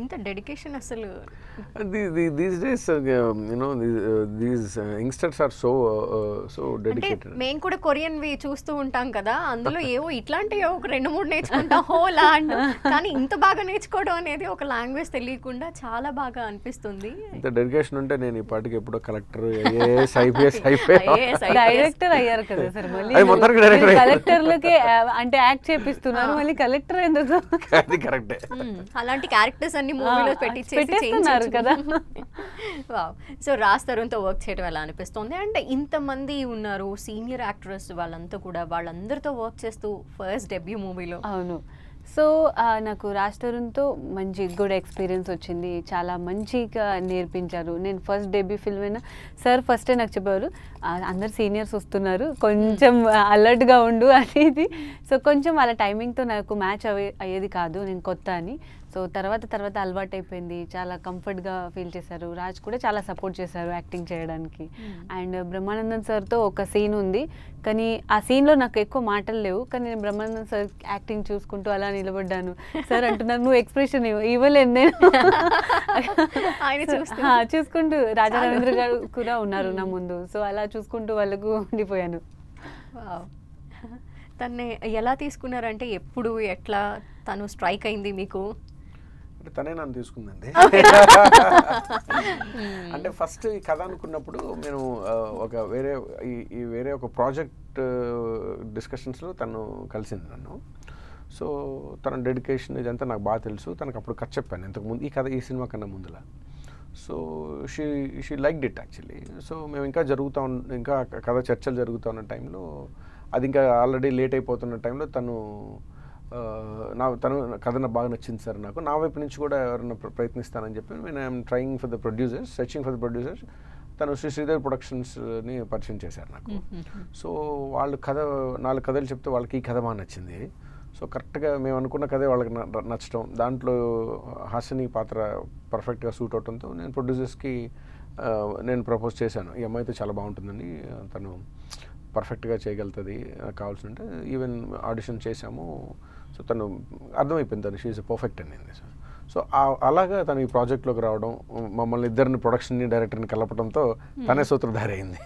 ఇంత డెడికేషన్ అసలు These days, these youngsters are so అంటే dedicated. మేము కూడా కొరియన్వి చూస్తూ ఉంటాం కదా, అందులో ఏవో ఇట్లాంటివి ఒక 2-3 నేర్చుకుంటాం హోల్ అండ్, కానీ ఇంత బాగా నేర్చుకోవడం అనేది ఒక లాంగ్వేజ్ తెలియకుండా చాలా బాగా అనిపిస్తుంది. ఇంత డెడికేషన్ ఉంటే నేను ఈ పాటికి ఎప్పుడో కలెక్టర్, ఐఏఎస్, ఐపీఎస్ డైరెక్టర్ అయ్యారు కదా సార్, మళ్ళీ అది మొత్తానికి director అయ్యారు. కలెక్టర్లకే అంటే యాక్ట్ చేపిస్తున్నారు, మళ్ళీ కలెక్టర్ ఎందుకు అది కరెక్టే. అలాంటి క్యారెక్టర్స్ అన్ని మూవీలో పెట్టేస్తున్నారు కదా. సో రాజ్ తరుణ్తో వర్క్ చేయడం ఎలా అనిపిస్తుంది? అంటే ఇంతమంది ఉన్నారు సీనియర్ యాక్టర్స్, వాళ్ళందరితో వర్క్ చేస్తూ ఫస్ట్ డెబ్యూ మూవీలో. అవును. సో నాకు రాజ్ తరుణ్తో మంచి గుడ్ ఎక్స్పీరియన్స్ వచ్చింది, చాలా మంచిగా నేర్పించారు. నేను ఫస్ట్ డెబ్యూ ఫిల్మ్ అయినా సార్ ఫస్టే నాకు చెప్పారు, అందరు సీనియర్స్ వస్తున్నారు, కొంచెం అలర్ట్గా ఉండు అనేది. సో కొంచెం వాళ్ళ టైమింగ్తో నాకు మ్యాచ్ అయ్యేది కాదు, నేను కొత్త అని. సో తర్వాత అలవాటు అయిపోయింది, చాలా కంఫర్ట్గా ఫీల్ చేశారు. రాజ్ కూడా చాలా సపోర్ట్ చేశారు యాక్టింగ్ చేయడానికి. అండ్ బ్రహ్మానందన్ సార్తో ఒక సీన్ ఉంది, కానీ ఆ సీన్లో నాకు ఎక్కువ మాటలు లేవు, కానీ నేను బ్రహ్మానందన్ సార్ యాక్టింగ్ చూసుకుంటూ అలా నిలబడ్డాను. సార్ అంటున్నారు నువ్వు ఎక్స్ప్రెషన్ ఇవ్వలేదు నేను చూసుకుంటూ. రాజా రవీంద్ర గారు కూడా ఉన్నారు నా ముందు, సో అలా చూసుకుంటూ వాళ్ళకు ఉండిపోయాను. తన్ని ఎలా తీసుకున్నారంటే ఎప్పుడు ఎట్లా తను స్ట్రైక్ అయింది మీకు? తనే నన్ను తీసుకుందండి. అంటే ఫస్ట్ ఈ కథ అనుకున్నప్పుడు నేను వేరే ఒక ప్రాజెక్ట్ డిస్కషన్స్లో తను కలిసింది నన్ను. సో తన డెడికేషన్ ఇదంతా నాకు బాగా తెలుసు. తనకు అప్పుడు కథ చెప్పాను ఇంతకుముందు, ఈ సినిమా కన్నా ముందులా. So she liked it actually. So మేము ఇంకా కథ చర్చలు జరుగుతూ ఉన్న టైంలో, అది ఇంకా ఆల్రెడీ లేట్ అయిపోతున్న టైంలో తను కథ నాకు బాగా నచ్చింది సార్, నా వైపు నుంచి కూడా ఎవరైనా ప్రయత్నిస్తానని చెప్పి నేను I'm trying for the producers, searching for the producers. తను శ్రీధర్ ప్రొడక్షన్స్ని పరిచయం చేశారు నాకు. సో వాళ్ళు 4 కథలు చెప్తే వాళ్ళకి ఈ కథ బాగా నచ్చింది. సో కరెక్ట్గా మేము అనుకున్న కథే వాళ్ళకి నచ్చడం, దాంట్లో హాసిని పాత్ర పర్ఫెక్ట్గా సూట్ అవడంతో నేను ప్రొడ్యూసర్స్కి నేను ప్రపోజ్ చేశాను, ఈ అమ్మాయితో చాలా బాగుంటుందని, తను పర్ఫెక్ట్గా చేయగలుగుతుంది, కావాల్సింటే ఈవెన్ ఆడిషన్ చేశాము. సో తను అర్థమైపోయింది, తను షీ ఈజ్ పర్ఫెక్ట్ అనేది. సో అలాగా తను ఈ ప్రాజెక్ట్లోకి రావడం, మమ్మల్ని ఇద్దరిని ప్రొడక్షన్ని డైరెక్టర్ని కలపడంతో తనే సూత్రధారి అయింది.